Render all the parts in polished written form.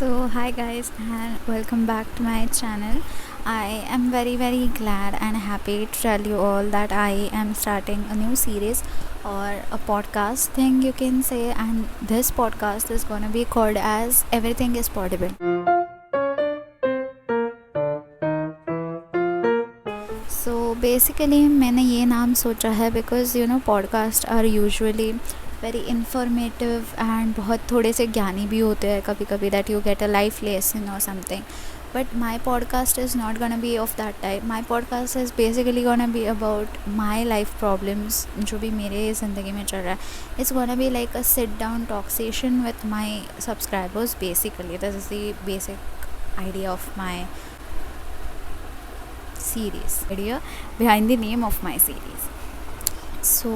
So, hi guys, and welcome back to my channel. I am very glad and happy to tell you all that I am starting a new series or a podcast thing you can say, and this podcast is gonna be called as Everything is Possible. So basically मैंने ये नाम सोचा है because podcast are usually very informative and बहुत थोड़े से ज्ञानी भी होते हैं कभी कभी that you get a life lesson or something. But my podcast is not gonna be of that type. My podcast is basically gonna be about my life problems जो भी मेरे ज़िंदगी में चल रहा है. It's gonna be like a sit down talk session with my subscribers. Basically this is the basic idea of my series, idea behind the name of my series. So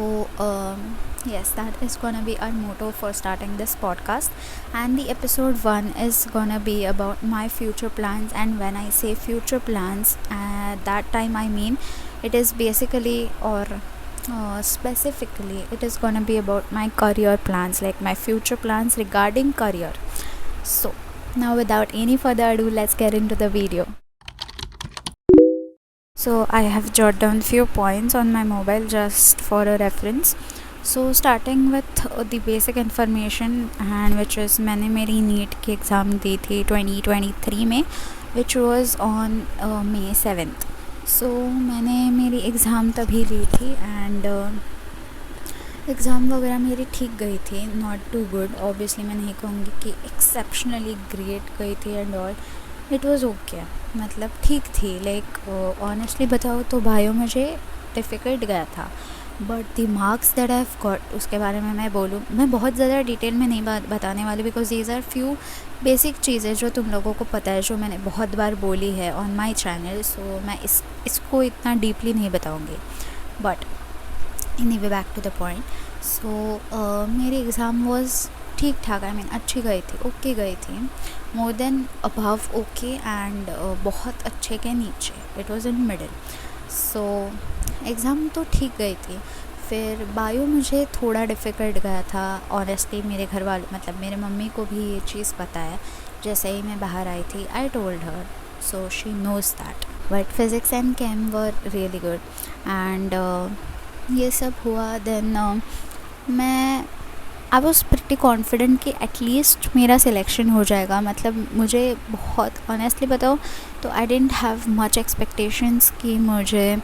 yes, that is gonna be our motto for starting this podcast, and the episode 1 is gonna be about my future plans. And when I say future plans, that time I mean it is basically or specifically it is gonna be about my career plans, like my future plans regarding career. So now without any further ado, let's get into the video. So I have jotted down few points on my mobile just for a reference. So starting with the basic information, and which is मैंने मेरी NEET की exam दी थी 2023 में, which was on May 7th. So मैंने मेरी exam तभी ली थी and exam वगैरह मेरी ठीक गई थी, नॉट टू गुड. ऑब्वियसली मैं नहीं कहूँगी कि एक्सेप्शनली ग्रेट गई थी and all. It was okay, मतलब ठीक थी. लाइक ऑनेस्टली बताओ तो बायो मुझे डिफ़िकल्ट गया था, but the marks that I have got उसके बारे में मैं बोलूँ, मैं बहुत ज़्यादा डिटेल में नहीं बताने वाली because these are few basic चीज़ें जो तुम लोगों को पता है, जो मैंने बहुत बार बोली है ऑन माई चैनल. सो मैं इसको इतना डीपली नहीं बताऊँगी. But anyway back to the point. So मेरी एग्ज़ाम वॉज ठीक ठाक, आई मीन अच्छी गई थी, ओके गई थी, more than above okay and बहुत अच्छे के नीचे. It was in middle. So exam तो ठीक गई थी. फिर बायो मुझे थोड़ा डिफ़िकल्ट गया था ऑनेस्टली. मेरे घर वालों, मतलब मेरे मम्मी को भी ये चीज़ पता है. जैसे ही मैं बाहर आई थी, I told her, so she knows that. But physics and chem were really good and ये सब हुआ. देन मैं आई वॉज प्रिटी कॉन्फिडेंट कि एटलीस्ट मेरा सिलेक्शन हो जाएगा. मतलब मुझे बहुत ऑनेस्टली बताओ तो I didn't have much expectations कि मुझे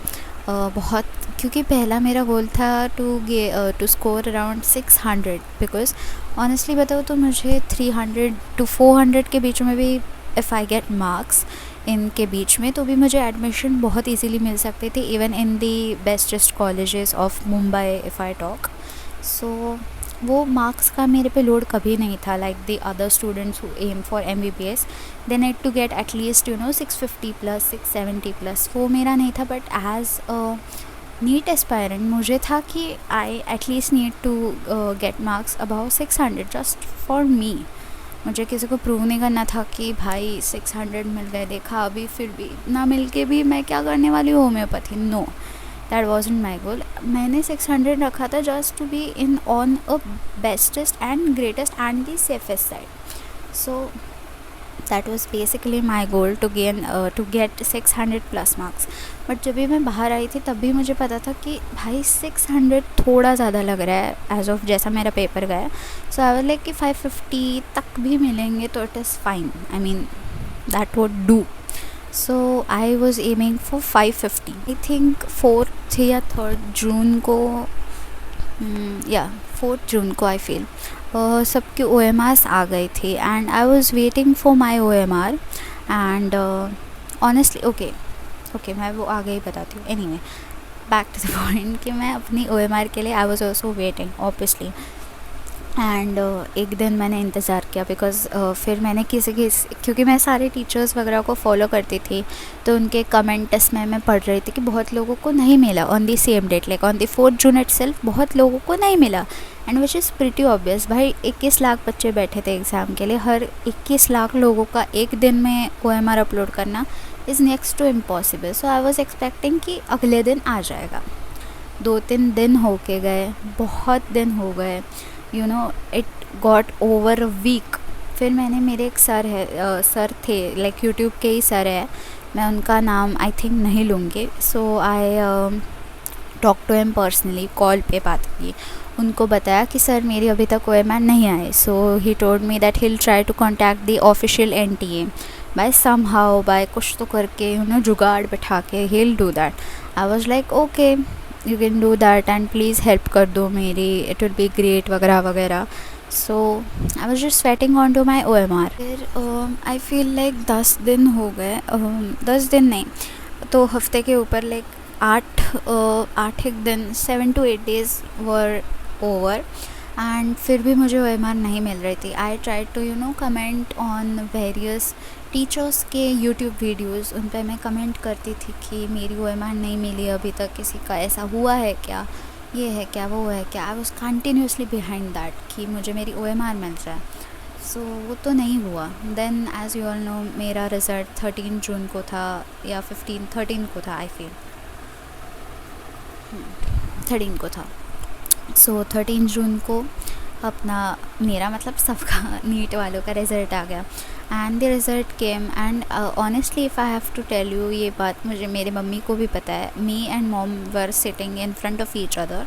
बहुत, क्योंकि पहला मेरा गोल था to score around 600. Because honestly बताओ तो मुझे 300 to 400 के बीच में भी इफ़ आई गेट मार्क्स इनके बीच में तो भी मुझे एडमिशन बहुत इजीली मिल सकती थी, even in the bestest colleges of Mumbai if I talk. So वो मार्क्स का मेरे पे लोड कभी नहीं था. Like the other students who am for MBBS, they need to get at least 650 plus 670 plus. वो मेरा नहीं था. But as a NEET aspirant मुझे था कि I at least need to get marks above 600 just for me. मुझे किसी को प्रूव नहीं करना था कि भाई 600 मिल गए, देखा अभी फिर भी ना मिल के भी मैं क्या करने वाली हूँ homeopathy. No, that wasn't my goal. मैंने 600 रखा था just to be in on a bestest and greatest and the safest side. So that was basically my goal to get 600 plus marks. But जब भी मैं बाहर आई थी तब भी मुझे पता था कि भाई 600 थोड़ा ज़्यादा लग रहा है एज ऑफ जैसा मेरा पेपर गया. सो आई वाज लाइक कि 550 तक भी मिलेंगे तो it is fine, I mean that would do. So I was aiming for 550. I think 4th या 3rd जून को, या 4th जून को आई फील सबके OMRs आ गई थी and I was waiting for my OMR. And honestly okay मैं वो आगे ही बताती हूँ. Anyway back to the point कि मैं अपनी OMR के लिए I was also waiting obviously. And एक दिन मैंने इंतज़ार किया बिकॉज़ फिर मैंने क्योंकि मैं सारे टीचर्स वगैरह को फॉलो करती थी तो उनके कमेंट्स में मैं पढ़ रही थी कि बहुत लोगों को नहीं मिला on the same date, like on the 4th June itself बहुत लोगों को नहीं मिला. And which is pretty obvious. भाई 21 लाख बच्चे बैठे थे एग्ज़ाम के लिए, हर 21 लाख लोगों का एक दिन में OMR अपलोड करना is next to impossible. So I was expecting कि अगले दिन आ जाएगा. 2-3 दिन हो के गए, बहुत दिन हो गए. it got over a week फिर मैंने मेरे एक सर थे, लाइक यूट्यूब के ही सर है, मैं उनका नाम आई थिंक नहीं लूँगी। So I talk to him personally, call पे बात की, उनको बताया कि सर मेरी अभी तक OMR नहीं आए। So he told me that he'll try to contact the official NTA by somehow, by कुछ तो करके जुगाड़ बैठा के he'll do that। I was like okay, you can do that and please help कर दो मेरी, इट विल बी ग्रेट वगैरह वगैरह। So I was just waiting on to my OMR। फिर आई फील लाइक 10 दिन हो गए, 10 दिन नहीं तो हफ्ते के ऊपर, लाइक 8 एक दिन, 7 to 8 days were over, and फिर भी मुझे OMR नहीं मिल रही थी। I try to comment on various teachers के यूट्यूब वीडियोज़, उन पर मैं कमेंट करती थी कि मेरी OMR नहीं मिली अभी तक, किसी का ऐसा हुआ है क्या, ये है क्या, वो है क्या। I was continuously behind that कि मुझे मेरी OMR मिल जाए। सो वो तो नहीं हुआ। Then as you all know मेरा रिज़ल्ट 13 जून को था या 13 को था, आई फील 13 को था। सो 13 जून को अपना मेरा मतलब सबका नीट वालों का रिज़ल्ट आ गया, and the result came, and honestly if I have to tell you, ये बात मुझे मेरी मम्मी को भी पता है। Me and mom were sitting in front of each other,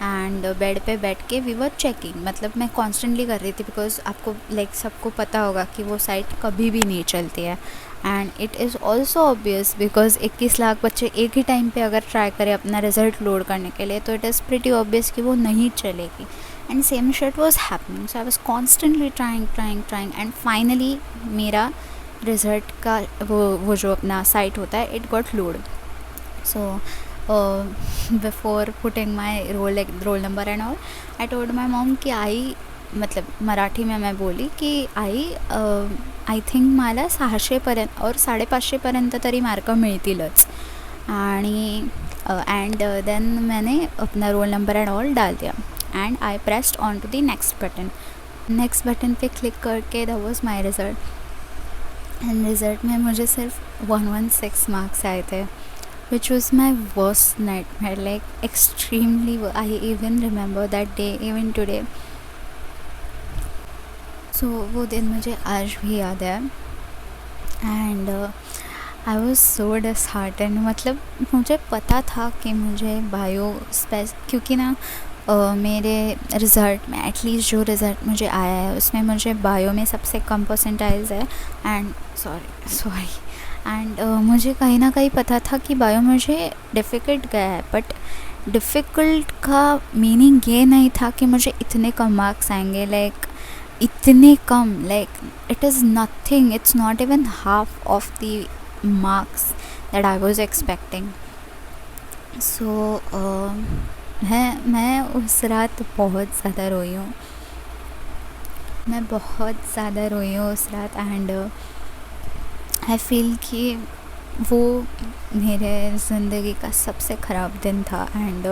and bed पे बैठ के वी वर चेकिंग, मतलब मैं कॉन्स्टेंटली कर रही थी, बिकॉज आपको लाइक सबको पता होगा कि वो साइट कभी भी नहीं चलती है, and it is also obvious because 21 lakh बच्चे एक ही टाइम पे अगर ट्राई करें अपना रिज़ल्ट लोड करने के लिए, तो इट इज़ प्रिटी ऑब्वियस कि वो नहीं चलेगी। And same shit was happening, so I was constantly trying and finally मेरा रिज़ल्ट का वो जो अपना साइट होता है, it got load. So before putting my roll number and all, I told my mom कि आई, मतलब मराठी में मैं बोली की आय थिंक मला 600पर्यंत और 550पर्यंत तरी मार्क मिळतीलच, आणि एंड देन मैंने अपना रोल नंबर एंड ऑल डाल दिया, and I pressed on to the next button पे क्लिक करके that was my result, and result में मुझे सिर्फ 116 मार्क्स आए थे, which was my worst nightmare, like extremely, I even remember that day even today। so वो दिन मुझे आज भी याद है, and I was so disheartened। मतलब मुझे पता था कि मुझे बायो क्योंकि ना मेरे रिज़ल्ट में एटलीस्ट जो रिज़ल्ट मुझे आया है उसमें मुझे बायो में सबसे कम परसेंटाइल्स है, एंड सॉरी एंड मुझे कहीं ना कहीं पता था कि बायो मुझे डिफ़िकल्ट गया है, बट डिफ़िकल्ट का मीनिंग ये नहीं था कि मुझे इतने कम मार्क्स आएंगे, लाइक इतने कम, like it is nothing, it's not even half of the marks that I was expecting. So मैं उस रात बहुत ज़्यादा रोई हूँ, उस रात, एंड आई फील कि वो मेरे ज़िंदगी का सबसे ख़राब दिन था। एंड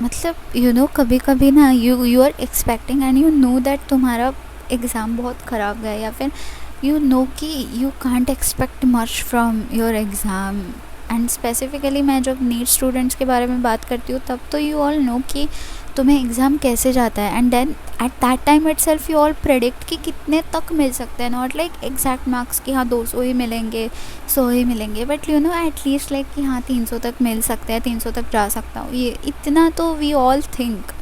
मतलब कभी कभी ना you are expecting and you know that तुम्हारा एग्ज़ाम बहुत ख़राब गया, या फिर कि you can't expect much from your exam. And specifically मैं जब नीट स्टूडेंट्स के बारे में बात करती हूँ तब तो यू ऑल नो कि तुम्हें एग्ज़ाम कैसे जाता है, and then at that time itself you all predict कि कितने तक मिल सकते हैं, नॉट लाइक एग्जैक्ट मार्क्स कि हाँ 200 ही मिलेंगे, 100 ही मिलेंगे, बट एटलीस्ट लाइक कि हाँ 300 तक मिल सकते हैं, 300 तक जा सकता हूँ, ये इतना तो we all think,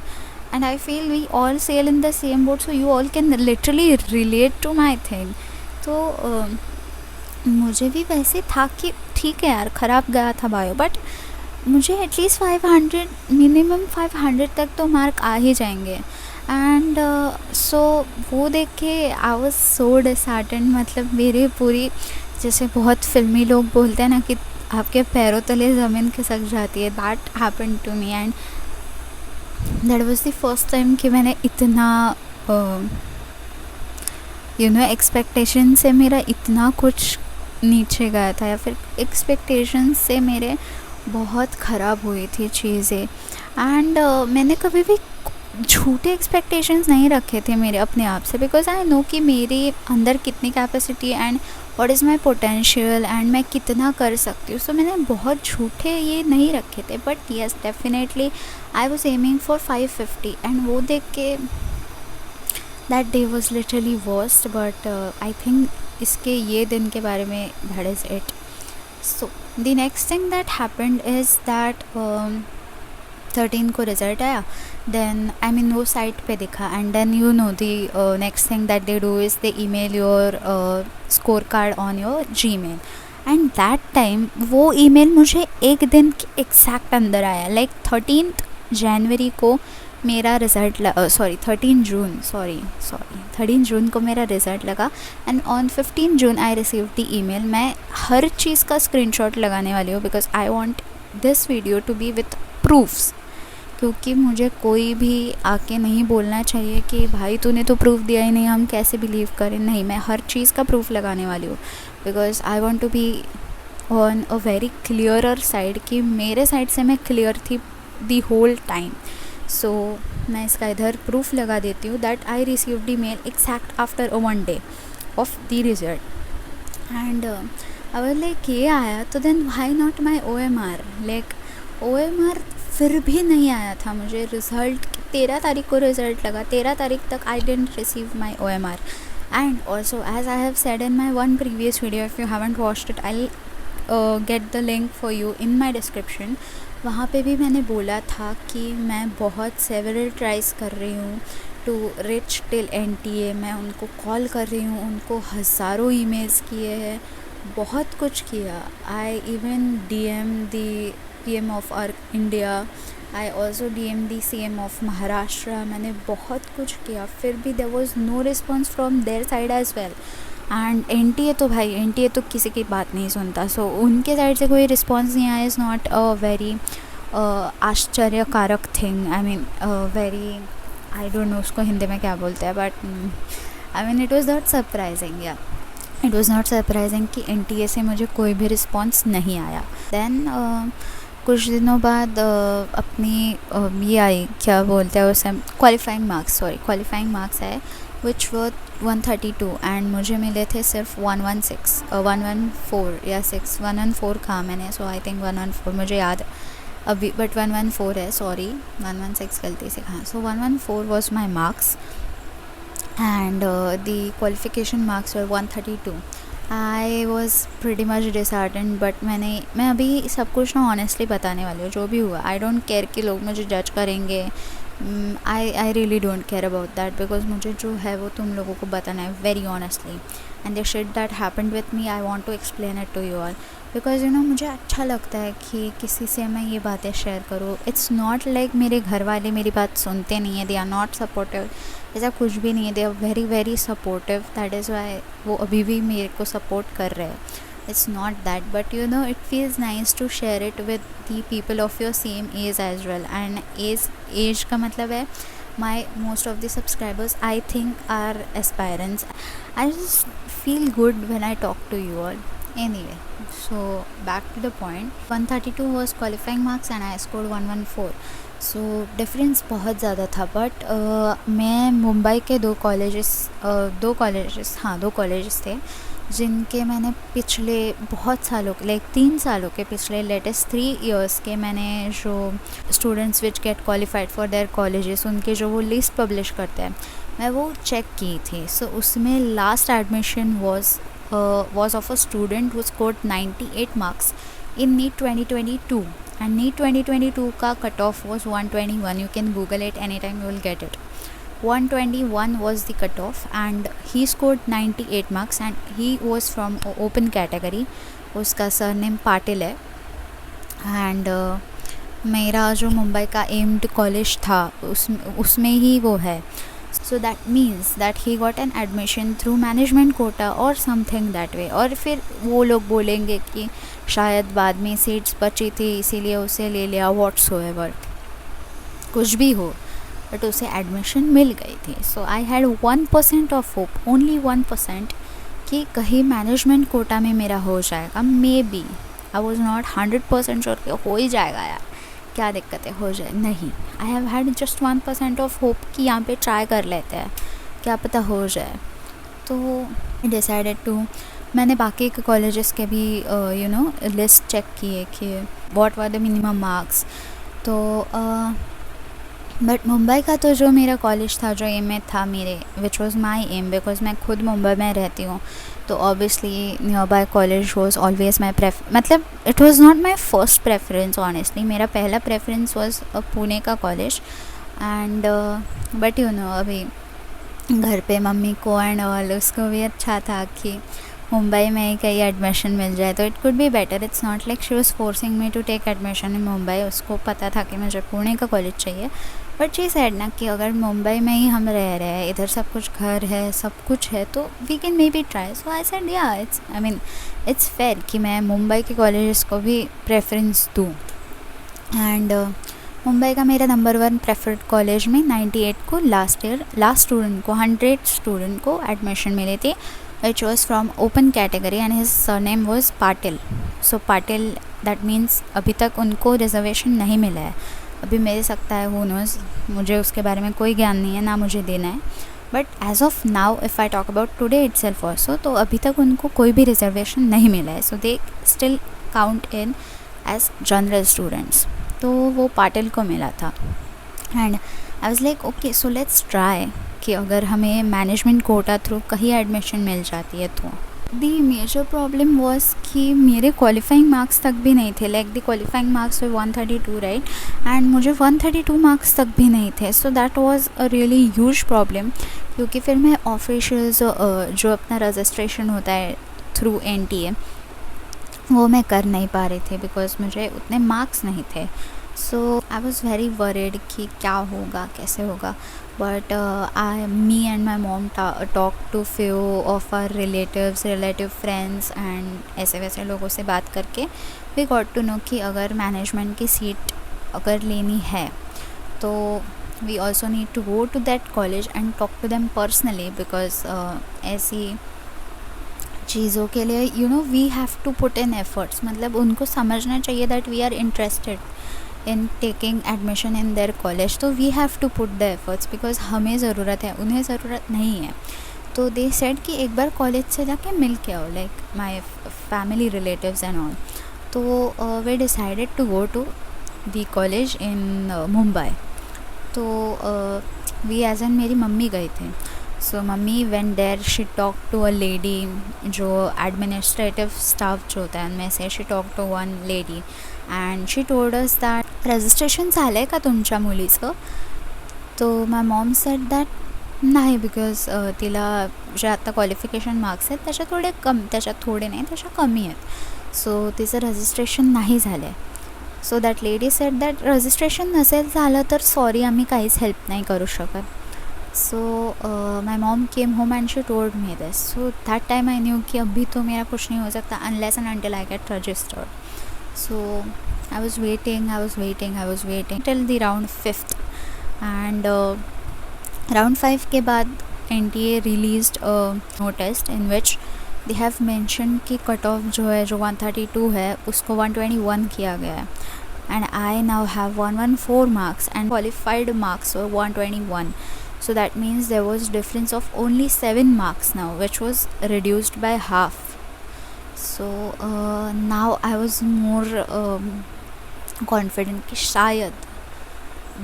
and I feel we all sail in the same boat, so you all can literally relate to my thing. तो मुझे भी वैसे था कि ठीक है यार ख़राब गया था बायो, बट मुझे एटलीस्ट 500 मिनिमम 500 तक तो मार्क आ ही जाएंगे। एंड सो वो देख के आई वाज सो डिसहार्टेंड, मतलब मेरी पूरी, जैसे बहुत फिल्मी लोग बोलते हैं ना कि आपके पैरों तले ज़मीन खिसक जाती है, that happened to me, and that was the first time कि मैंने इतना एक्सपेक्टेशन से मेरा इतना कुछ नीचे गया था, या फिर एक्सपेक्टेशन से मेरे बहुत ख़राब हुई थी चीज़ें। एंड मैंने कभी भी झूठे एक्सपेक्टेशंस नहीं रखे थे मेरे अपने आप से, बिकॉज आई नो कि मेरे अंदर कितनी capacity and what is my potential and मैं कितना कर सकती हूँ। सो मैंने बहुत झूठे ये नहीं रखे थे, but yes definitely I was aiming for 550, and वो देख के that day was literally worst, but I think इसके ये दिन के बारे में that is it. So the next thing that happened is that 13 को रिज़ल्ट आया. देन आई मीन वो साइट पे दिखा, and then you know the next thing that they do is they email your score card on your Gmail. And that time वो email मुझे एक दिन के एग्जैक्ट अंदर आया. लाइक 13th जनवरी को मेरा रिज़ल्ट 13 जून को मेरा रिज़ल्ट लगा, and on 15 June I receive the email. मैं हर चीज़ का स्क्रीनशॉट लगाने वाली हूँ because I want this video to be with proofs, क्योंकि मुझे कोई भी आके नहीं बोलना चाहिए कि भाई तूने तो प्रूफ दिया ही नहीं, हम कैसे बिलीव करें. नहीं, मैं हर चीज़ का प्रूफ लगाने वाली हूँ because I want to be on a very clearer side कि मेरे साइड से मैं क्लियर थी दी होल टाइम. सो मैं इसका इधर प्रूफ लगा देती हूँ that I receive the mail exact after 1 day of the result. And अगर लाइक ये आया तो then why not my OMR. Like OMR फिर भी नहीं आया था मुझे. रिज़ल्ट 13 तारीख को रिज़ल्ट लगा, 13 तारीख तक I didn't receive my OMR. And also as I have said in my one previous video, if you haven't watched it I get the link for you in my description. वहाँ पे भी मैंने बोला था कि मैं बहुत सेवरल ट्राइज कर रही हूँ टू रिच टिल NTA. मैं उनको कॉल कर रही हूँ, उनको हज़ारों ईमेल्स किए हैं, बहुत कुछ किया. I even DM the PM of our India, I also DM the CM of Maharashtra. मैंने बहुत कुछ किया, फिर भी there was no response from their side as well. And NTA तो भाई NTA तो किसी की बात नहीं सुनता. सो उनके साइड से कोई रिस्पॉन्स नहीं आया इज़ नॉट अ वेरी आश्चर्यकारक thing. I mean very, I don't no उसको हिंदी में क्या बोलते हैं, but I mean it was not surprising. या इट वॉज़ नॉट सरप्राइजिंग कि NTA से मुझे कोई भी रिस्पॉन्स नहीं आया. देन कुछ दिनों बाद अपनी ये आई, क्या बोलते हैं उसे, क्वालिफाइंग मार्क्स आए विच वर 132 एंड मुझे मिले थे सिर्फ 114 या 114 कहा मैंने. सो आई थिंक 114 मुझे याद अभी, बट 114 है, सॉरी 116 गलती से कहा. सो 114 was my marks and the qualification marks were 132. I was pretty much disheartened, but मैं अभी सब कुछ ना ऑनेस्टली बताने वाली हूँ जो भी हुआ. आई डोंट केयर कि लोग मुझे जज करेंगे. I really don't care about that because मुझे जो है वो तुम लोगों को बताना है very honestly. And the shit that happened with me I want to explain it to you all because you know मुझे अच्छा लगता है कि किसी से मैं ये बातें शेयर करूँ. इट्स नॉट लाइक मेरे घर वाले मेरी बात सुनते नहीं है, दे आर नॉट सपोर्टिव, ऐसा कुछ भी नहीं है. They are very very supportive, that is why वो अभी भी मेरे को सपोर्ट कर रहे हैं. it's not that, but you know it feels nice to share it with the people of your same age as well. And age का मतलब है my most of the subscribers I think are aspirants. I just feel good when I talk to you all. Anyway, so back to the point. 132 was qualifying marks and I scored 114. So difference बहुत ज़्यादा था. But मैं मुंबई के दो colleges थे जिनके मैंने पिछले बहुत सालों के लाइक 3 सालों के पिछले लेटेस्ट 3 years के मैंने जो students which get qualified for their colleges उनके जो वो लिस्ट पब्लिश करते हैं मैं वो चेक की थी. सो उसमें last admission was of a student who scored 98 marks in NEET 2022 and NEET 2022 का cut off was 121. You can google it anytime, you will get it. 121 was the cut off and he scored 98 marks and he was from open category. उसका surname Patil है. and मेरा जो मुंबई का aimed college था उसमें ही वो है. So that means that he got an admission through management quota or something that way. और फिर वो लोग बोलेंगे कि शायद बाद में सीट्स बची थी इसीलिए उसे ले लिया, whatsoever, कुछ भी हो, बट उसे एडमिशन मिल गई थी. So I had 1% of hope, only 1%, कि कहीं मैनेजमेंट कोटा में मेरा हो जाएगा. Maybe I was not 100% sure कि हो ही जाएगा यार, क्या दिक्कत है, हो जाए. नहीं, I have had just 1% of hope कि यहाँ पे ट्राई कर लेते हैं, क्या पता हो जाए. तो डिसाइडेड टू, मैंने बाकी के कॉलेजेस के भी यू नो लिस्ट चेक किए कि what were the minimum marks. तो बट मुंबई का तो जो मेरा कॉलेज था, जो एम में था मेरे, which was my aim, because मैं खुद मुंबई में रहती हूँ, तो obviously nearby college was always my मतलब it was not my first preference honestly, मेरा पहला प्रेफरेंस वॉज पुणे का college. And but you know अभी घर पे मम्मी को एंड ऑल उसको भी अच्छा था कि मुंबई में ही कहीं एडमिशन मिल जाए तो it could be better. It's not like she was forcing me to take admission in Mumbai, उसको पता था कि मुझे पुणे का कॉलेज चाहिए। बट शी सेड ना कि अगर मुंबई में ही हम रह रहे हैं, इधर सब कुछ घर है, सब कुछ है, तो we can maybe try. So I said yeah it's I mean it's fair कि मैं मुंबई के कॉलेजेस को भी प्रेफरेंस दूँ। एंड मुंबई का मेरा नंबर 1 प्रेफर्ड कॉलेज में 98 को लास्ट स्टूडेंट को 100 स्टूडेंट को एडमिशन मिली थी, which was from open category and his surname was Patil. So Patil that means अभी तक उनको रिजर्वेशन नहीं मिला है, अभी मिल सकता है, हु नोज़, मुझे उसके बारे में कोई ज्ञान नहीं है, ना मुझे देना है। But as of now if I talk about today itself also, तो अभी तक उनको कोई भी रिजर्वेशन नहीं मिला है, so they still count in as general students. तो वो पाटिल को मिला था and I was like okay so let's try कि अगर हमें मैनेजमेंट कोटा थ्रू कहीं एडमिशन मिल जाती है तो। दी मेजर प्रॉब्लम वॉज कि मेरे क्वालिफाइंग मार्क्स तक भी नहीं थे, like the qualifying marks way 132 right, and मुझे 132 मार्क्स तक भी नहीं थे। So that was a really huge problem, क्योंकि फिर मैं ऑफिशियल्स जो अपना रजिस्ट्रेशन होता है थ्रू NTA वो मैं कर नहीं पा रही थी बिकॉज मुझे उतने मार्क्स नहीं थे। So I was very worried कि क्या होगा, कैसे होगा। But me and my mom talk to few of our relative friends and ऐसे वैसे लोगों से बात करके वी गॉट टू नो कि अगर मैनेजमेंट की सीट अगर लेनी है तो we also need to go to that college and talk to them personally, because ऐसी चीज़ों के लिए you know we have to put in efforts, मतलब उनको समझना चाहिए that we are interested in taking admission in their college, तो we have to put the efforts because हमें ज़रूरत है, उन्हें ज़रूरत नहीं है। तो दे सेड कि एक बार कॉलेज से जाके मिल के आओ, like my family relatives and all. तो we decided to go to the college in Mumbai. तो वी एज एन मेरी मम्मी गए थे। सो mummy when there, she talk to a lady, जो एडमिनिस्ट्रेटिव स्टाफ जो होता है उनमें से, she talk to one lady and she told us that registration झालं आहे का तुमच्या मुलीचं. तो माय मॉम सेड दॅट नाही, बिकॉज तिला जे आता क्वालिफिकेशन मार्क्स आहेत त्याच्यात थोडे नाही, त्याच्या कमी आहेत, सो तिचं रजिस्ट्रेशन नाही झालं आहे. So that lady said that registration नसेल झालं तर सॉरी, आम्ही काहीच हेल्प नाही करू शकत. So my mom came home and she told me this. So that time I knew कि अभी तो मेरा कुछ नहीं हो सकता unless and until I get registered. So I was waiting till the round 5th and round 5 के बाद NTA released a notice in which they have mentioned कि कट ऑफ जो है, जो 132 है, उसको 121 किया गया है. And I now have 114 marks and qualified marks were 121. So that means there was difference of only 7 marks now, which was reduced by half. So now I was more confident कि शायद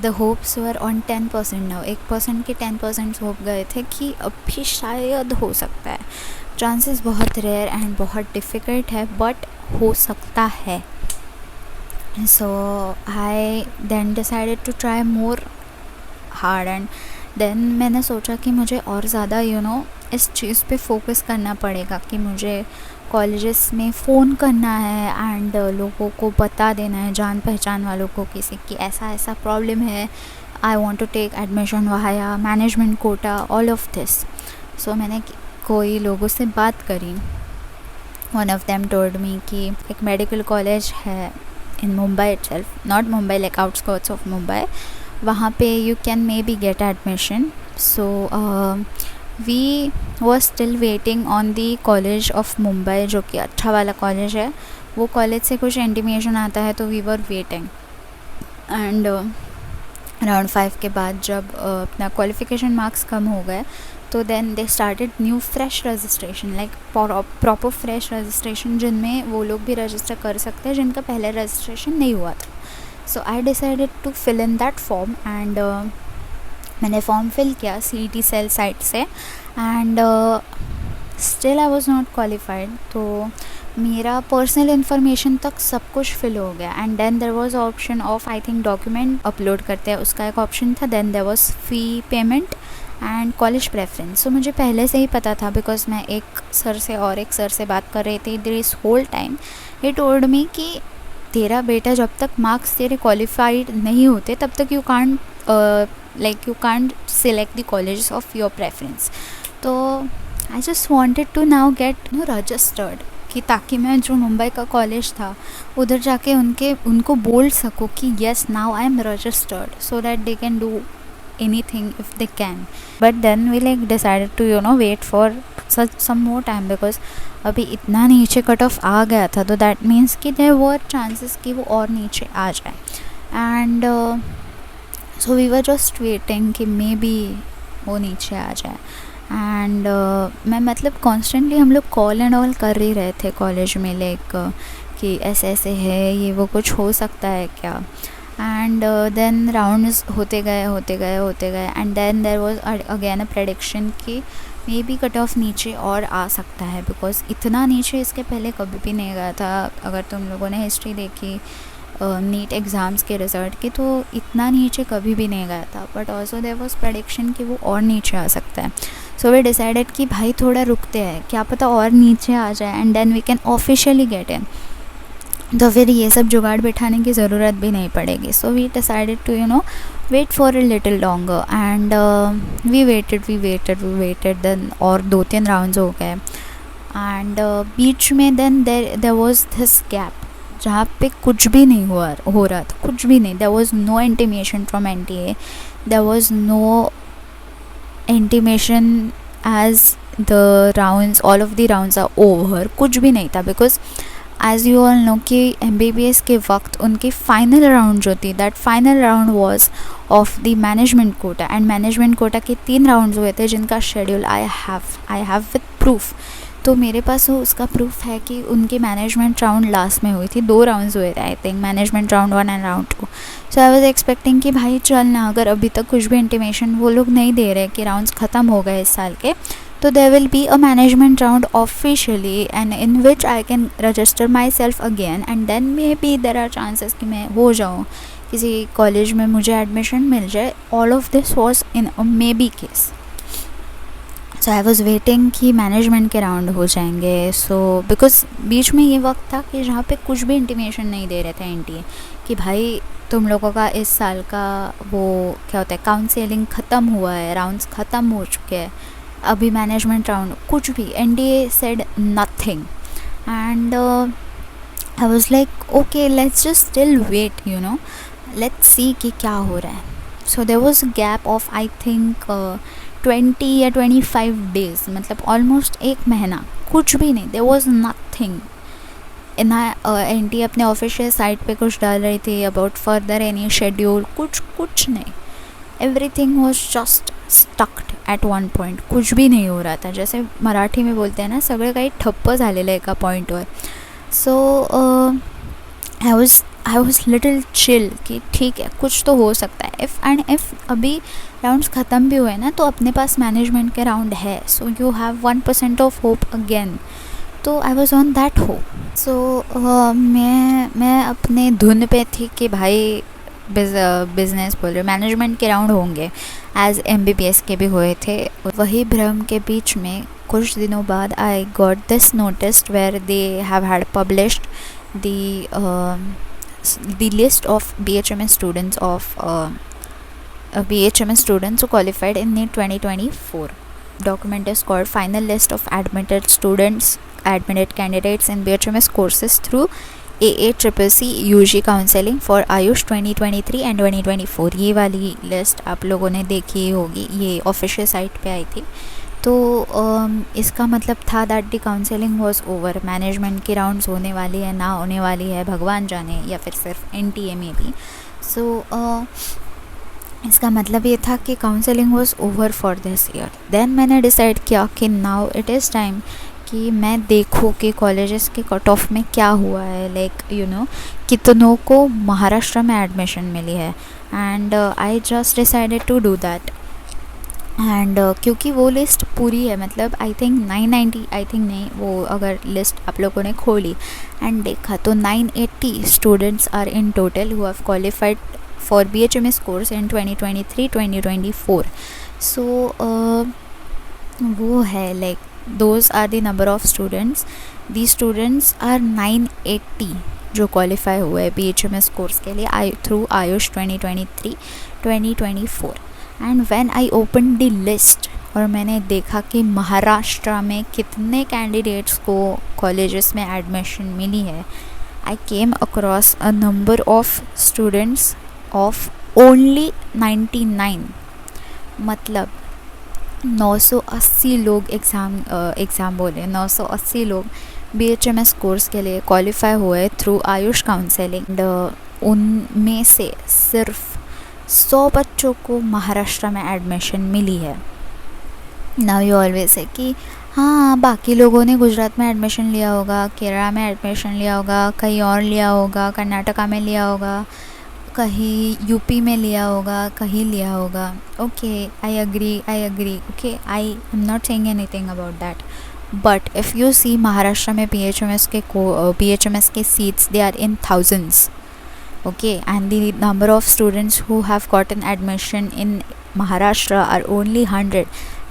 the hopes were on 10% now. 1% के 10% hope गए थे कि अभी शायद हो सकता है. चांसेस बहुत रेयर एंड बहुत डिफ़िकल्ट है, बट हो सकता है. So I then decided to try more hard and then मैंने सोचा कि मुझे और ज़्यादा इस चीज़ पे फोकस करना पड़ेगा कि मुझे कॉलेजेस में फ़ोन करना है एंड लोगों को बता देना है, जान पहचान वालों को, किसी की ऐसा प्रॉब्लम है, I want to take admission via management quota, all of this. So मैंने कोई लोगों से बात करी. One of them told me कि एक मेडिकल कॉलेज है in Mumbai itself, not Mumbai, like outskirts of Mumbai, वहाँ पे you can maybe get admission. So we was still waiting on the college of Mumbai, जो कि अच्छा वाला कॉलेज है. वो कॉलेज से कुछ इंटीमेशन आता है, तो we were waiting. And round 5 के बाद जब अपना क्वालिफिकेशन मार्क्स कम हो गए, तो then they started new fresh registration, like proper fresh registration, जिनमें वो लोग भी रजिस्टर कर सकते हैं जिनका पहले रजिस्ट्रेशन नहीं हुआ था. So I decided to fill in that form and मैंने फॉर्म फिल किया CET सेल साइट से and still I was not qualified. तो मेरा पर्सनल इन्फॉर्मेशन तक सब कुछ फिल हो गया and then there was option of I think document upload करते हैं, उसका एक ऑप्शन था. Then there was fee payment and college preference. So मुझे पहले से ही पता था बिकॉज मैं एक सर से और एक सर से बात कर रही थी this whole time. He told me कि तेरा बेटा जब तक मार्क्स तेरे क्वालिफाइड नहीं होते तब तक you can't select the college of your preference. तो I just wanted to now get registered कि ताकि मैं जो मुंबई का कॉलेज था उधर जाके उनको बोल सकूँ कि yes now I am registered so that they can do anything if they can. But then we decided to wait for some more time because अभी इतना नीचे कट ऑफ आ गया था तो दैट मीन्स कि देयर वर चांसेस कि वो और नीचे आ जाए. And so we were just waiting कि मे बी वो नीचे आ जाए. एंड मैं मतलब कॉन्स्टेंटली हम लोग कॉल एंड ऑल कर ही रहे थे कॉलेज में कि ऐसे ऐसे है ये वो कुछ हो सकता है क्या. एंड देन राउंड्स होते गए and then there was again a prediction कि मे बी कट ऑफ नीचे और आ सकता है बिकॉज इतना नीचे इसके पहले कभी भी नहीं गया था. अगर तुम लोगों ने हिस्ट्री देखी नीट एग्ज़ाम्स के रिज़ल्ट की तो इतना नीचे कभी भी नहीं गया था. But also there was prediction कि वो और नीचे आ सकता है. सो वी डिसाइडेड कि भाई थोड़ा रुकते हैं, क्या पता और नीचे आ जाए and then we can officially get in. तो फिर ये सब जुगाड़ बिठाने की ज़रूरत भी नहीं पड़ेगी. So we decided to wait for a little longer and we waited then और 2-3 राउंड्स हो गए एंड बीच में then there was this gap जहाँ पे कुछ भी नहीं हो रहा था, कुछ भी नहीं. There was no intimation from NTA, there was no intimation as the rounds all of the rounds are over. कुछ भी नहीं था because as you all know कि MBBS के वक्त उनकी फ़ाइनल राउंड जो थी that final round was of the management quota and management quota के 3 राउंड्स हुए थे जिनका schedule I have with proof. तो मेरे पास उसका प्रूफ है कि उनकी मैनेजमेंट राउंड लास्ट में हुई थी. 2 राउंड्स हुए थे I think, management round 1 and round 2. So I was expecting कि भाई चल ना, अगर अभी तक कुछ भी इंटीमेशन वो लोग नहीं दे रहे कि राउंड्स ख़त्म हो गए इस साल के, तो there will be a management round officially and in which I can register myself again and then maybe there are chances कि मैं हो जाऊँ किसी कॉलेज में, मुझे एडमिशन मिल जाए. all of this was in a maybe case. so I was waiting कि मैनेजमेंट के राउंड हो जाएंगे. so because बीच में ये वक्त था कि जहाँ पे कुछ भी इंटीमेशन नहीं दे रहे थे NTA कि भाई तुम लोगों का इस साल का वो क्या होता है काउंसलिंग ख़त्म हुआ है, राउंड्स ख़त्म हो चुके हैं, अभी मैनेजमेंट राउंड कुछ भी. NTA said nothing and I was like okay let's just still wait let's see कि क्या हो रहा है. so there was a gap of I think 20 या 25 days, मतलब ऑलमोस्ट 1 महीना कुछ भी नहीं. there was nothing. NTA अपने ऑफिशियल साइट पे कुछ डाल रही थी अबाउट फर्दर एनी शेड्यूल, कुछ नहीं. Everything was just स्टक्ड at one point. कुछ भी नहीं हो रहा था, जैसे मराठी में बोलते हैं ना, सगळं काही ठप्प झालेलं आहे एका पॉईंटवर. सो आई वॉज लिटिल चिल कि ठीक है कुछ तो हो सकता है. इफ़ अभी राउंड्स ख़त्म भी हुए ना तो अपने पास मैनेजमेंट के राउंड है. So you have 1% of hope again. तो I was on that hope. So मैं अपने धुन पे थी कि भाई बिजनेस बोल रहे मैनेजमेंट के राउंड होंगे एज MBBS के भी हुए थे. वही भ्रम के बीच में कुछ दिनों बाद I got this notice where they have had published the list of BHMS students who qualified in NEET 2024. Document is called Final List of Admitted Candidates in BHMS courses through AACCC UG Counseling for Ayush 2023 and 2024. ये वाली list आप लोगों ने देखी होगी, ये official site पे आई थी. तो इसका मतलब था that the counselling was over. Management की राउंड्स होने वाली है ना होने वाली है भगवान जाने, या फिर सिर्फ NTA में भी. सो इसका मतलब ये था कि counselling was over for this year. Then मैंने डिसाइड किया कि नाउ इट इज़ टाइम कि मैं देखूँ कि कॉलेजेस के कट ऑफ में क्या हुआ है, लाइक कितनों को महाराष्ट्र में एडमिशन मिली है, and I just decided to do that. And क्योंकि वो लिस्ट पूरी है, मतलब आई थिंक 990, आई थिंक नहीं, वो अगर लिस्ट आप लोगों ने खोली एंड देखा तो 980 students are in total who have qualified for BHMS course in 2023-2024। So वो है like those are the number of students. The students are 980 जो क्वालिफाई हुए BHMS कोर्स के लिए through AYUSH 2023-2024। And when I open the list और मैंने देखा कि महाराष्ट्र में कितने कैंडिडेट्स को कॉलेजेस में एडमिशन मिली है, I came across a number of students of only 99। मतलब 980 लोग एग्ज़ाम बोले 980 लोग BHMS कोर्स के लिए क्वालिफाई हुए थ्रू आयुष काउंसलिंग। उनमें से सिर्फ 100 बच्चों को महाराष्ट्र में एडमिशन मिली है। नाउ यू ऑलवेज से कि हाँ बाकी लोगों ने गुजरात में एडमिशन लिया होगा, केरला में एडमिशन लिया होगा, कहीं और लिया होगा, कर्नाटका में लिया होगा, कहीं यूपी में लिया होगा, कहीं लिया होगा। Okay, I agree, okay, I am not saying anything about that, but if you see Maharashtra में BHMS के seats they are in thousands, okay, and the number of students who have gotten admission in Maharashtra are only 100,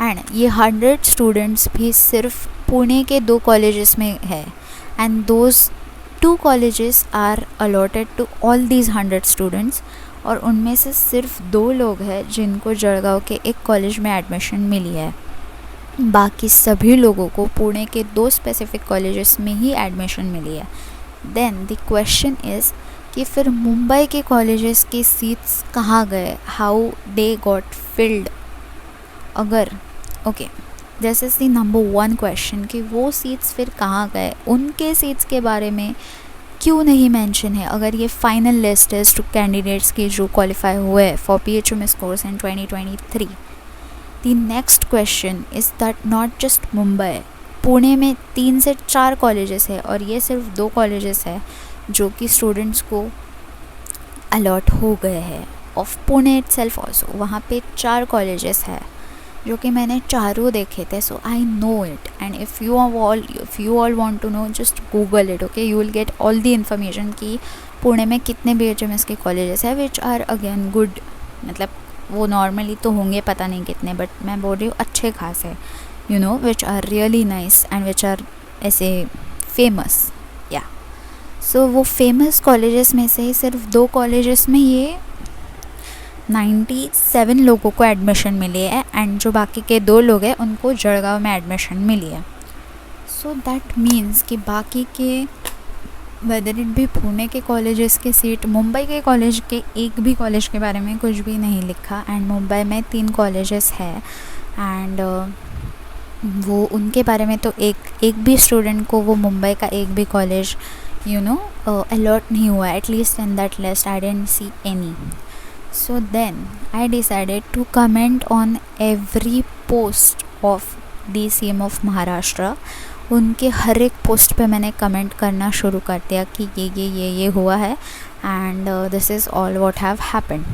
and ये 100 students भी सिर्फ पुणे के 2 colleges में है, and those 2 colleges are allotted to all these 100 students, और उनमें से सिर्फ 2 लोग हैं जिनको जळगांव के एक कॉलेज में एडमिशन मिली है। बाकी सभी लोगों को पुणे के 2 स्पेसिफिक कॉलेजेस में ही एडमिशन मिली है। देन द क्वेश्चन इज़ कि फिर मुंबई के कॉलेजेस के सीट्स कहाँ गए, हाउ दे गॉट फिल्ड। अगर okay, this is the number 1 question कि वो सीट्स फिर कहाँ गए, उनके सीट्स के बारे में क्यों नहीं मेंशन है अगर ये फाइनल लिस्ट है टू कैंडिडेट्स की जो क्वालिफाई हुए for BHMS course in 2023। The next question is that not just Mumbai, Pune में 3 से 4 कॉलेजेस है और ये सिर्फ 2 कॉलेजेस है जो कि स्टूडेंट्स को अलॉट हो गए हैं। ऑफ पुणे इटसेल्फ ऑल्सो वहाँ पे 4 कॉलेजेस है जो कि मैंने चारों देखे थे, so I know it. And if you all want to know just Google it, okay, you will get all the information कि पुणे में कितने BHMS के कॉलेजेस है, विच आर अगेन गुड। मतलब वो नॉर्मली तो होंगे पता नहीं कितने, बट मैं बोल रही हूँ अच्छे खास है, which are really nice and which are ऐसे फेमस। या सो वो फेमस कॉलेजेस में से सिर्फ 2 कॉलेजेस में ये 97 लोगों को एडमिशन मिली है, एंड जो बाकी के 2 लोग हैं उनको जळगांव में एडमिशन मिली है। सो दैट मीन्स कि बाकी के वेदर इट भी पुणे के कॉलेजेस के सीट, मुंबई के कॉलेज के एक भी कॉलेज के बारे में कुछ भी नहीं लिखा, एंड मुंबई में 3 कॉलेजेस है, एंड वो उनके बारे में तो एक भी स्टूडेंट को वो मुंबई का एक भी कॉलेज अलॉट नहीं हुआ, at least in that list I didn't see any. So then I decided to comment on every post of the CM of Maharashtra। उनके हर एक पोस्ट पे मैंने कमेंट करना शुरू कर दिया कि ये हुआ है, and this is all what have happened.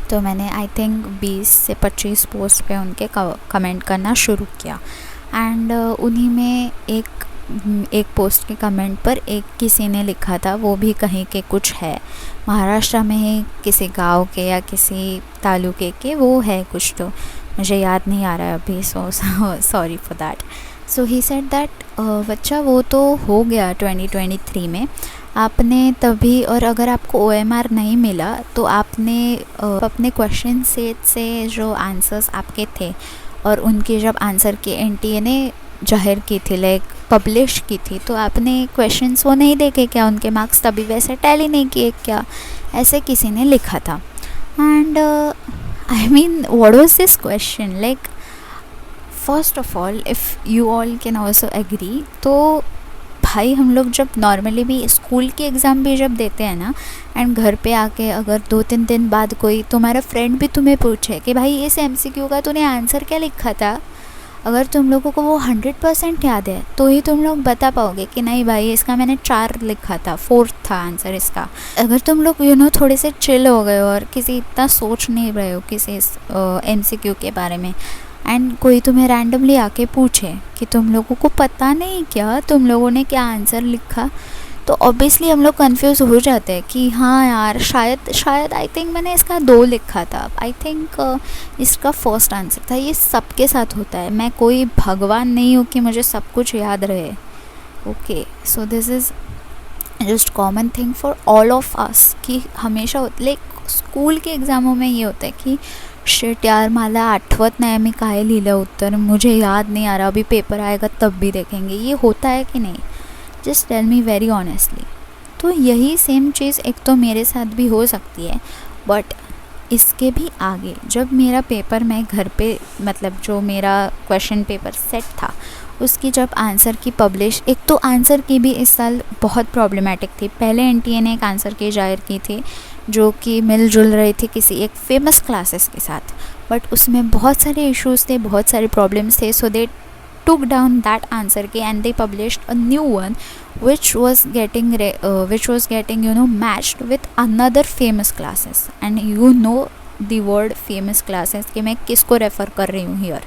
तो मैंने आई थिंक 20 से 25 पोस्ट पे उनके कमेंट करना शुरू किया, एंड उन्हीं में एक पोस्ट के कमेंट पर एक किसी ने लिखा था, वो भी कहीं के कुछ है महाराष्ट्र में ही, किसी गांव के या किसी तालुके के, वो है कुछ, तो मुझे याद नहीं आ रहा है अभी, so sorry for that. So he said that बच्चा वो तो हो गया 2023 में, आपने तभी, और अगर आपको OMR नहीं मिला तो आपने अपने क्वेश्चन सेट से जो आंसर्स आपके थे और उनके जब आंसर के NTA ने जाहिर की थी, लाइक पब्लिश की थी, तो आपने क्वेश्चंस वो नहीं देखे क्या, उनके मार्क्स तभी वैसे टैली नहीं किए क्या, ऐसे किसी ने लिखा था। And I mean what was this question, like first of all if you all can also agree, तो भाई हम लोग जब नॉर्मली भी स्कूल के एग्ज़ाम भी जब देते हैं ना, एंड घर पे आके अगर 2-3 दिन बाद कोई तुम्हारा फ्रेंड भी तुम्हें पूछे कि भाई इस MCQ का तूने आंसर क्या लिखा था, अगर तुम लोगों को वो 100% याद है तो ही तुम लोग बता पाओगे कि नहीं भाई इसका मैंने 4 लिखा था, 4 था आंसर इसका। अगर तुम लोग थोड़े से चिल हो गए हो और किसी इतना सोच नहीं रहे हो किसी MCQ के बारे में, एंड कोई तुम्हें रैंडमली आके पूछे कि तुम लोगों को पता नहीं क्या तुम लोगों ने क्या आंसर लिखा, तो ऑब्वियसली हम लोग कंफ्यूज हो जाते हैं कि हाँ यार शायद आई थिंक मैंने इसका 2 लिखा था, आई थिंक इसका फर्स्ट आंसर था। ये सबके साथ होता है, मैं कोई भगवान नहीं हूँ कि मुझे सब कुछ याद रहे। Okay, so this is just common thing for all of us कि हमेशा लाईक स्कूल के एग्जामों में ये होता है की शिट यार मला आठवत नाही मी काय लिहिलं उत्तर, मुझे याद नहीं आ रहा, अभी पेपर आएगा तब भी देखेंगे। ये होता है कि नहीं? Just tell me very honestly. तो यही सेम चीज़ एक तो मेरे साथ भी हो सकती है, बट इसके भी आगे जब मेरा पेपर मैं घर पे मतलब जो मेरा क्वेश्चन पेपर सेट था उसकी जब आंसर की पब्लिश, एक तो आंसर की भी इस साल बहुत प्रॉब्लमेटिक थी। पहले NTA ने एक आंसर की जाहिर की थी जो कि मिलजुल रही थी किसी एक फेमस क्लासेस के साथ, बट उसमें बहुत सारे इश्यूज थे, बहुत सारे प्रॉब्लम्स थे। सो दे took down that answer key and they published a new one which was getting matched with another famous classes, and the word famous classes कि मैं किसको रेफ़र कर रही हूँ here,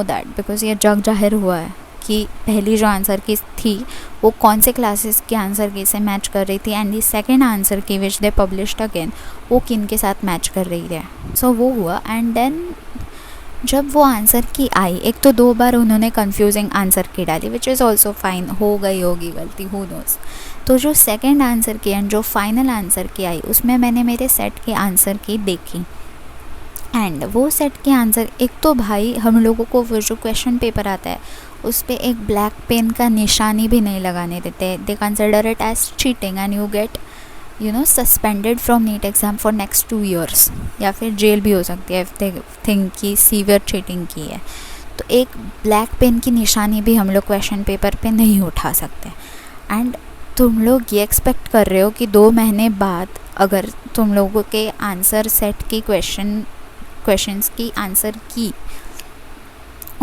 that because ये जग जाहिर हुआ है कि पहली जो आंसर की थी वो कौन से क्लासेस के आंसर की से मैच कर रही थी, एंड दी सेकेंड आंसर की विच दे पब्लिश्ड अगेन वो किन के साथ मैच कर रही है। सो वो हुआ, एंड देन जब वो आंसर की आई, एक तो 2 बार उन्होंने कंफ्यूजिंग आंसर की डाली विच इज़ ऑल्सो फाइन, हो गई होगी गलती, हु नोज़। तो जो सेकंड आंसर की एंड जो फाइनल आंसर की आई उसमें मैंने मेरे सेट के आंसर की देखी, एंड वो सेट के आंसर, एक तो भाई हम लोगों को वो जो क्वेश्चन पेपर आता है उस पर एक ब्लैक पेन का निशानी भी नहीं लगाने देते। They consider it as cheating and you get suspended from NEET exam for next 2 years, या फिर जेल भी हो सकती है इफ दे थिंक कि सीवियर चीटिंग की है। तो एक ब्लैक पेन की निशानी भी हम लोग क्वेश्चन पेपर पे नहीं उठा सकते, एंड तुम लोग ये एक्सपेक्ट कर रहे हो कि 2 महीने बाद अगर तुम लोगों के आंसर सेट की क्वेश्चंस की आंसर की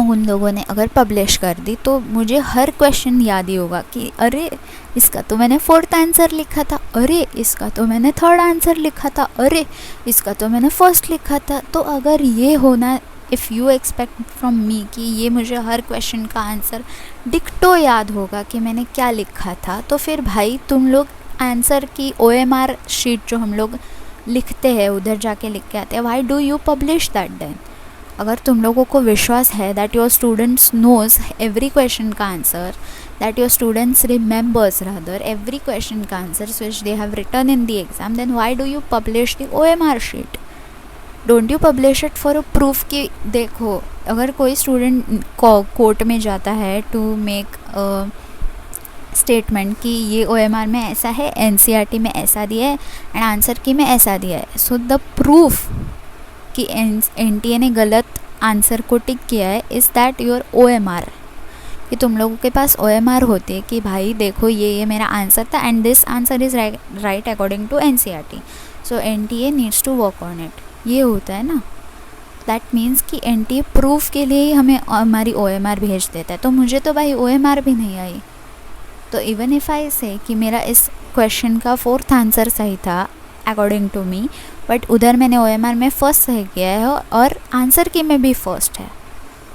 उन लोगों ने अगर पब्लिश कर दी तो मुझे हर क्वेश्चन याद ही होगा कि अरे इसका तो मैंने 4th आंसर लिखा था, अरे इसका तो मैंने 3rd आंसर लिखा था, अरे इसका तो मैंने 1st लिखा था। तो अगर ये होना, if you expect from me कि ये मुझे हर क्वेश्चन का आंसर डिक्टो याद होगा कि मैंने क्या लिखा था, तो फिर भाई तुम लोग आंसर की OMR शीट जो हम लोग लिखते हैं उधर जाके लिख के आते हैं, why do you publish that then? अगर तुम लोगों को विश्वास है that your students knows every question का answer, that your students remembers rather every question का answer which they have written in the exam, then why do you publish the OMR sheet? Don't you publish it for a proof कि देखो अगर कोई student court में जाता है to make statement कि ये OMR में ऐसा है, NCERT में ऐसा दिया है एंड आंसर की में ऐसा दिया है, सो द प्रूफ कि NTA ने गलत आंसर को टिक किया है इज़ दैट योर OMR, कि तुम लोगों के पास OMR होती है कि भाई देखो ये मेरा आंसर था and this answer is right according to NCERT, so NTA needs to work on it. ये होता है ना, दैट मीन्स कि NTA प्रूफ के लिए ही हमें हमारी OMR भेज देता है। तो मुझे तो भाई OMR भी नहीं आई, तो इवन इफ़ आई से कि मेरा इस क्वेश्चन का 4th आंसर सही था अकॉर्डिंग टू मी, बट उधर मैंने OMR में 1st सही किया है और आंसर की में भी 1st है,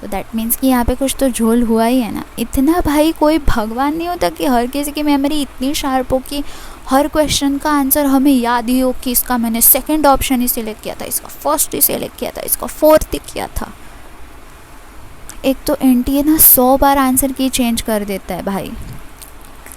तो दैट मीन्स कि यहाँ पे कुछ तो झोल हुआ ही है ना। इतना भाई कोई भगवान नहीं होता कि हर किसी की मेमोरी इतनी शार्प हो कि हर क्वेश्चन का आंसर हमें याद ही हो कि इसका मैंने 2nd ऑप्शन ही सिलेक्ट किया था, इसका 1st ही सिलेक्ट किया था, इसका 4th ही किया था। एक तो NTA ना 100 बार आंसर की चेंज कर देता है भाई,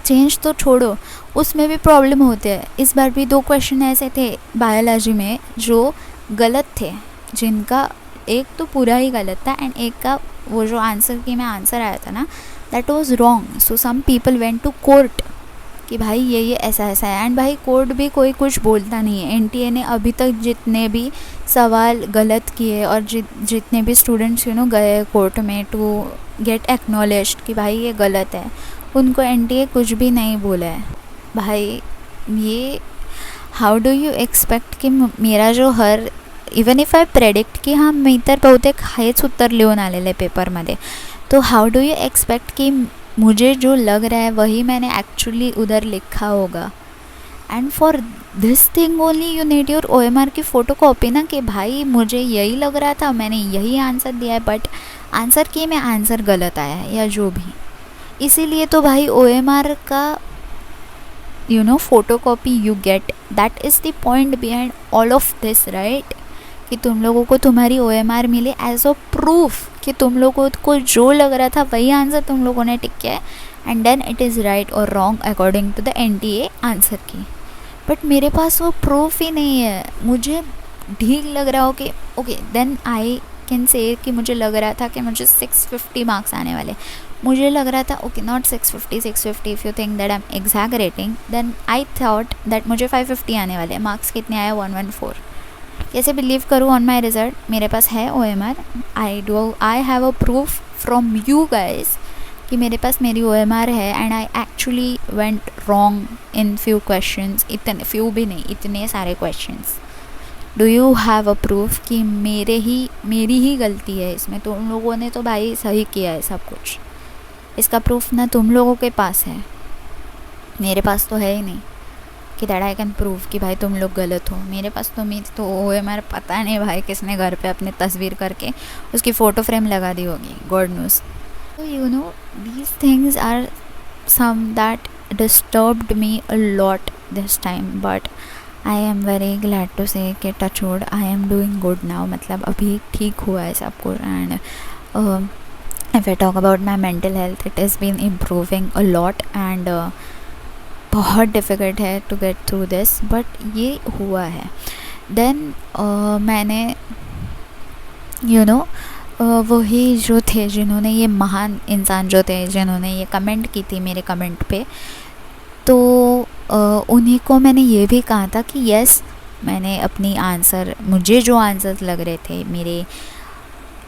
चेंज तो छोड़ो उसमें भी प्रॉब्लम होते हैं। इस बार भी 2 क्वेश्चन ऐसे थे बायोलॉजी में जो गलत थे, जिनका एक तो पूरा ही गलत था एंड एक का वो जो आंसर की में आंसर आया था ना that was wrong. So some people went to court कि भाई ये ऐसा ऐसा है, एंड भाई कोर्ट भी कोई कुछ बोलता नहीं है। NTA ने अभी तक जितने भी सवाल गलत किए और जितने भी स्टूडेंट्स गए कोर्ट में टू गेट एक्नॉलेज्ड कि भाई ये गलत है, उनको NTA कुछ भी नहीं बोला है। भाई ये हाउ डू यू एक्सपेक्ट कि मेरा जो her even if I predict की हां मी तर बहुतेक हेच उत्तर लिहून आलेलं आहे पेपरमध्ये, तो हाउ डू यू एक्सपेक्ट कि मुझे जो लग रहा है वही मैंने एक्चुअली उधर लिखा होगा. And for this thing only you need your OMR की फ़ोटो कॉपी ना, कि भाई मुझे यही लग रहा था, मैंने यही आंसर दिया है, बट आंसर की में आंसर गलत आया है या जो भी. इसीलिए तो भाई OMR का photo copy you get, that is the point behind all of this, right. कि तुम लोगों को तुम्हारी OMR मिले एज अ प्रूफ कि तुम लोगों को जो लग रहा था वही आंसर तुम लोगों ने टिक किया है, and then it is right or wrong according to the NTA answer key. बट मेरे पास वो प्रूफ ही नहीं है. मुझे ठीक लग रहा हो कि okay then I can say कि मुझे लग रहा था कि मुझे 650 मार्क्स आने वाले. मुझे लग रहा था okay not 650 if you think that I am exaggerating, then I thought that मुझे 550 आने वाले. मार्क्स कितने आए? 114. कैसे बिलीव करूँ ऑन माई रिजल्ट? मेरे पास है OMR. I have a proof from you guys कि मेरे पास मेरी OMR है, and I actually went wrong in few questions. इतने फ्यू भी नहीं, इतने सारे questions. Do you have a proof कि मेरी ही गलती है इसमें? तुम लोगों ने तो भाई सही किया है सब कुछ. इसका प्रूफ ना तुम लोगों के पास है, मेरे पास तो है ही नहीं कि दैट आई कैन प्रूव कि भाई तुम लोग गलत हो. मेरे पास तो मेरी तो OMR पता नहीं भाई किसने घर पे अपनी तस्वीर करके उसकी फ़ोटो फ्रेम लगा दी होगी, God knows. So these things are some that disturbed me a lot this time, but I am very glad to say कि touch wood I am doing good now. मतलब अभी ठीक हुआ है सब कुछ. and if I talk about my mental health, it has been improving a lot, and बहुत difficult है to get through this, but ये हुआ है. then मैंने वही जो थे जिन्होंने ये महान इंसान जो थे जिन्होंने ये कमेंट की थी मेरे कमेंट पे, तो उन्हीं को मैंने ये भी कहा था कि यस मैंने अपनी आंसर, मुझे जो आंसर्स लग रहे थे मेरे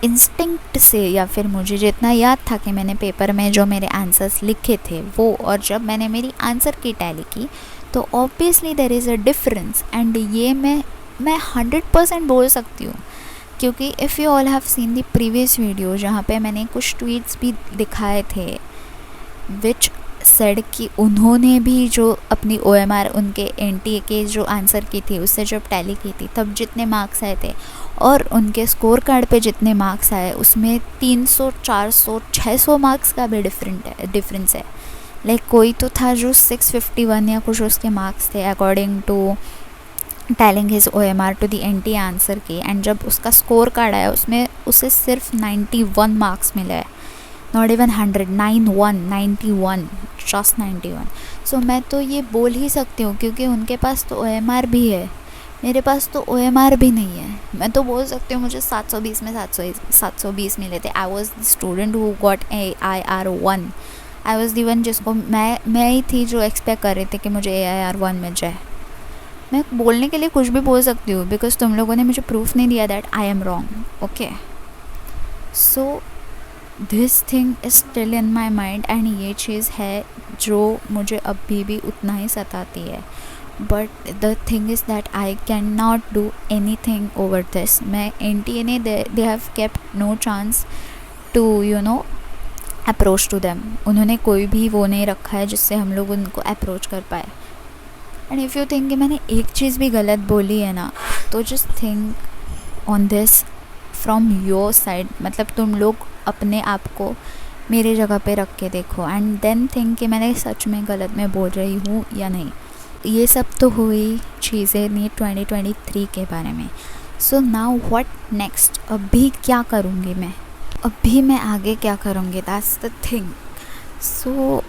इंस्टिंक्ट से, या फिर मुझे जितना याद था कि मैंने पेपर में जो मेरे आंसर्स लिखे थे वो, और जब मैंने मेरी आंसर की टैली की तो obviously there is a difference. And ये मैं 100% बोल सकती हूँ, क्योंकि if you all have seen the previous video जहाँ पे मैंने कुछ ट्वीट्स भी दिखाए थे विच सेड कि उन्होंने भी जो अपनी OMR उनके NTA के जो आंसर की थी उससे जब टैली की थी तब जितने मार्क्स आए थे, और उनके स्कोर कार्ड पे जितने मार्क्स आए उसमें 300, 400, 600 मार्क्स का भी डिफरेंस है. लाइक कोई तो था जो 651 या कुछ उसके मार्क्स थे according to telling his OMR to the NTA answer key, and जब उसका स्कोर कार्ड आया उसमें उसे सिर्फ 91 मार्क्स मिले हैं. Not even 100, 91, just 91. सो मैं तो ये बोल ही सकती हूँ क्योंकि उनके पास तो OMR भी है, मेरे पास तो OMR भी नहीं है. मैं तो बोल सकती हूँ मुझे 720 में 720 मिले थे. I was the student who got AIR1. I was the one जिसको मैं ही थी जो एक्सपेक्ट कर रही थी कि मुझे AIR1 मिल जाए. मैं बोलने के लिए कुछ भी बोल सकती हूँ बिकॉज तुम लोगों ने मुझे प्रूफ नहीं दिया that I am wrong. Okay, so this thing is still in my mind, and ये चीज़ है जो मुझे अभी भी उतना ही सताती है. But the thing is that I can not do anything over this. मैं NTA ने they have kept no chance to approach to them. उन्होंने कोई भी वो नहीं रखा है जिससे हम लोग उनको अप्रोच कर पाए. एंड इफ़ यू थिंक कि मैंने एक चीज़ भी गलत बोली है ना, तो just think on this from your side. मतलब तुम लोग अपने आप को मेरे जगह पे रख के देखो, एंड देन थिंक कि मैंने सच में गलत में बोल रही हूँ या नहीं. ये सब तो हुई चीज़ें नीट 2023 के बारे में. So now what next? अभी क्या करूँगी मैं? अभी मैं आगे क्या करूँगी? That's the thing. So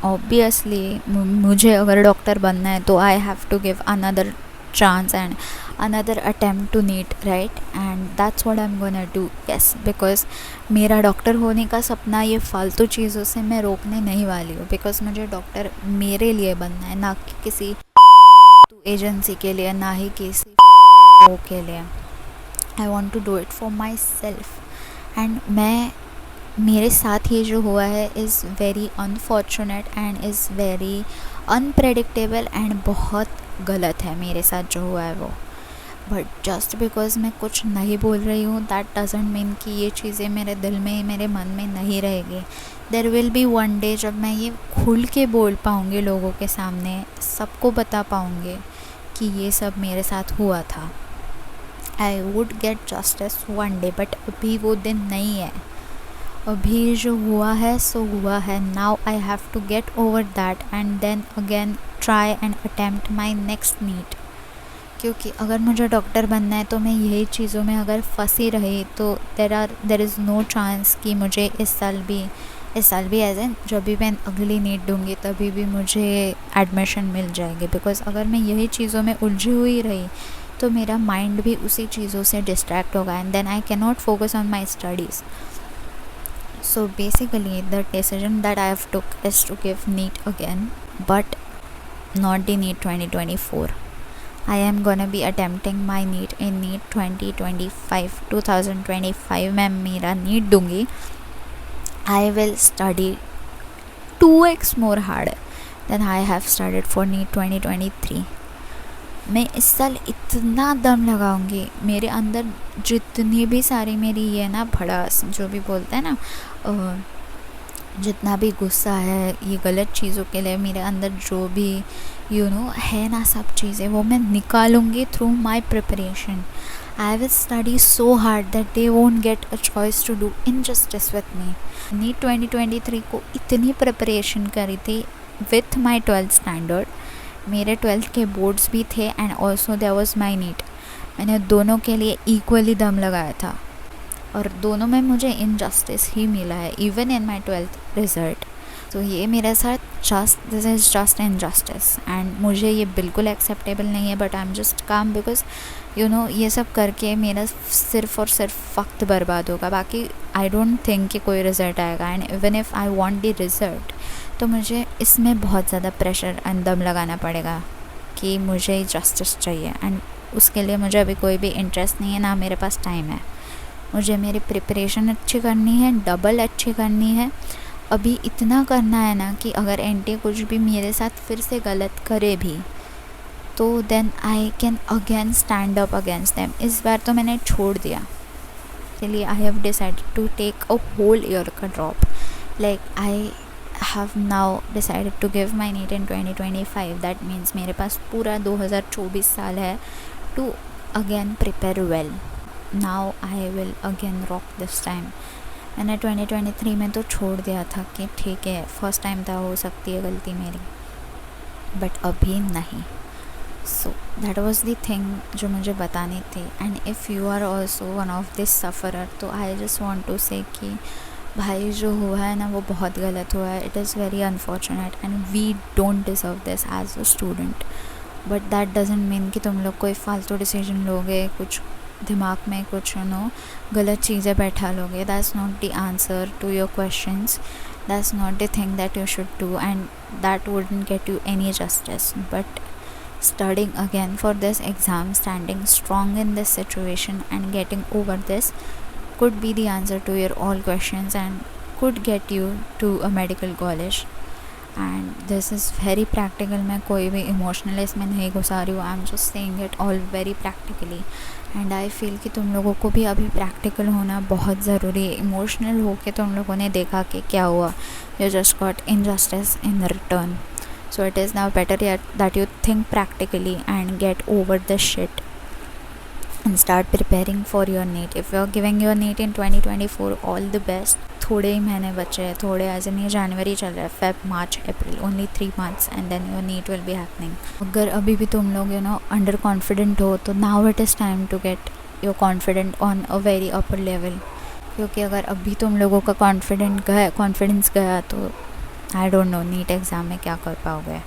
obviously मुझे अगर डॉक्टर बनना है तो I have to give another chance and another attempt to NEET, right. And that's what I am gonna do. Yes, because मेरा डॉक्टर होने का सपना ये फालतू चीज़ों से मैं रोकने नहीं वाली हूँ. बिकॉज मुझे डॉक्टर मेरे लिए बनना है, ना कि किसी एजेंसी के लिए, ना ही किसी लोगों के लिए. I want to do it for myself. एंड मेरे साथ ये जो हुआ है is very unfortunate and is very unpredictable, and बहुत गलत है मेरे साथ जो हुआ है वो. बट जस्ट बिकॉज मैं कुछ नहीं बोल रही हूँ दैट डजंट मीन कि ये चीज़ें मेरे दिल में, मेरे मन में नहीं रहेगी. There will be one day जब मैं ये खुल के बोल पाऊँगी लोगों के सामने, सबको बता पाऊँगी कि ये सब मेरे साथ हुआ था. I would get justice one day, but अभी वो दिन नहीं है. अभी जो हुआ है सो हुआ है. Now I have to get over that and then again try and attempt my next NEET. क्योंकि अगर मुझे डॉक्टर बनना है तो मैं यही चीज़ों में अगर फंसी रही तो देर इज़ नो चांस कि मुझे इस साल भी एज एन जब भी मैं अगली नीट दूँगी तभी भी मुझे एडमिशन मिल जाएगी. बिकॉज़ अगर मैं यही चीज़ों में उलझी हुई रही तो मेरा माइंड भी उसी चीज़ों से डिस्ट्रैक्ट होगा and then I can not focus on my studies. So basically the decision that I have took is to give NEET again, but not the NEET 2024. I am gonna be attempting my NEET in NEET 2025 में मेरा NEET दूंगी. I will study 2x more hard than I have studied for NEET 2023. मैं इस साल इतना दम लगाऊंगी. मेरे अंदर जितनी भी सारी मेरी ये ना भड़ास जो भी बोलते हैं ना, जितना भी गुस्सा है ये गलत चीज़ों के लिए मेरे अंदर जो भी है ना, सब चीज़ें वो मैं निकालूंगी through my preparation. I will study so hard that they won't get a choice to do injustice with me. NEET 2023 को इतनी प्रिपरेशन करी थी विथ माई 12th स्टैंडर्ड. मेरे 12th के बोर्ड्स भी थे and also there was my NEET. मैंने दोनों के लिए इक्वली दम लगाया था और दोनों में मुझे इनजस्टिस ही मिला है, even in my 12th result. तो ये मेरे साथ this is just injustice and मुझे ये बिल्कुल एक्सेप्टेबल नहीं है. बट आई एम जस्ट काम बिकॉज ये सब करके मेरा सिर्फ और सिर्फ वक्त बर्बाद होगा. बाकी आई डोंट थिंक कि कोई रिज़ल्ट आएगा. And even if I want the result तो मुझे इसमें बहुत ज़्यादा प्रेशर एंड दम लगाना पड़ेगा कि मुझे जस्टिस चाहिए. एंड उसके लिए मुझे अभी कोई भी इंटरेस्ट नहीं है, ना मेरे पास टाइम है. मुझे मेरी प्रिपरेशन अच्छी करनी है, डबल अच्छी करनी है. अभी इतना करना है ना कि अगर एंटी कुछ भी मेरे साथ फिर से गलत करे भी तो then I can again stand up against them. इस बार तो मैंने छोड़ दिया, इसलिए I have decided to take a whole year का drop. Like I have now decided to give my NEET in 2025. That means मेरे पास पूरा 2024 साल है to again prepare well. Now I will again rock this time. मैंने 2023 में तो छोड़ दिया था कि ठीक है फर्स्ट टाइम था, हो सकती है गलती मेरी, बट अभी नहीं. So that was the thing जो मुझे बतानी थी. And if you are also one of this sufferer तो आई जस्ट वॉन्ट टू से कि भाई जो हुआ है ना वो बहुत गलत हुआ है. It is very unfortunate and we don't deserve this as a student. But that doesn't mean कि तुम लोग कोई फालतू डिसीजन लोगे, कुछ दिमाग में कुछ गलत चीज़ें बैठा लोगे. That's not the answer to your questions. That's not the thing that you should do and that wouldn't get you any justice. But studying again for this exam, standing strong in this situation and getting over this could be the answer to your all questions and could get you to a medical college. And this is very practical. मैं कोई भी emotional इसमें नहीं घुसा रही हूँ. I am just saying it all very practically. And I feel कि तुम लोगों को भी अभी प्रैक्टिकल होना बहुत ज़रूरी है. इमोशनल होके तुम लोगों ने देखा कि क्या हुआ, you just got injustice in return. So it is now better that you think practically and get over this shit and start preparing for your NEET. If you are giving your NEET in 2024, all the best. थोड़े ही महीने बचे हैं, थोड़े as in ये जनवरी चल रहा है, Feb March April, only 3 months and then your NEET will be happening. अगर अभी भी तुम लोग अंडर कॉन्फिडेंट हो तो now it is time to get your confident on a very upper level. क्योंकि अगर अभी तुम लोगों का कॉन्फिडेंस गया तो I don't know NEET exam में क्या कर पाओगे.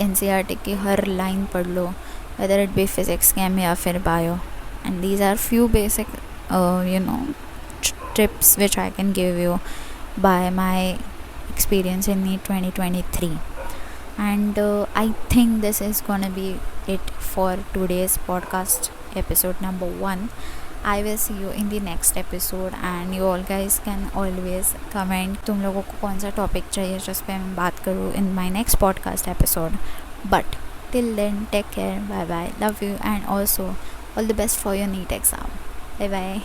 NCERT की हर लाइन पढ़ लो, whether it be physics, chem या फिर bio. And these are few basic tips which I can give you by my experience in NEET 2023. And I think this is gonna be it for today's podcast episode number 1. I will see you in the next episode and you all guys can always comment तुम लोगों को कौन सा topic चाहिए जिस पे मैं बात करूँ in my next podcast episode. But till then, take care, bye bye, love you. And also all the best for your NEET exam. Bye bye.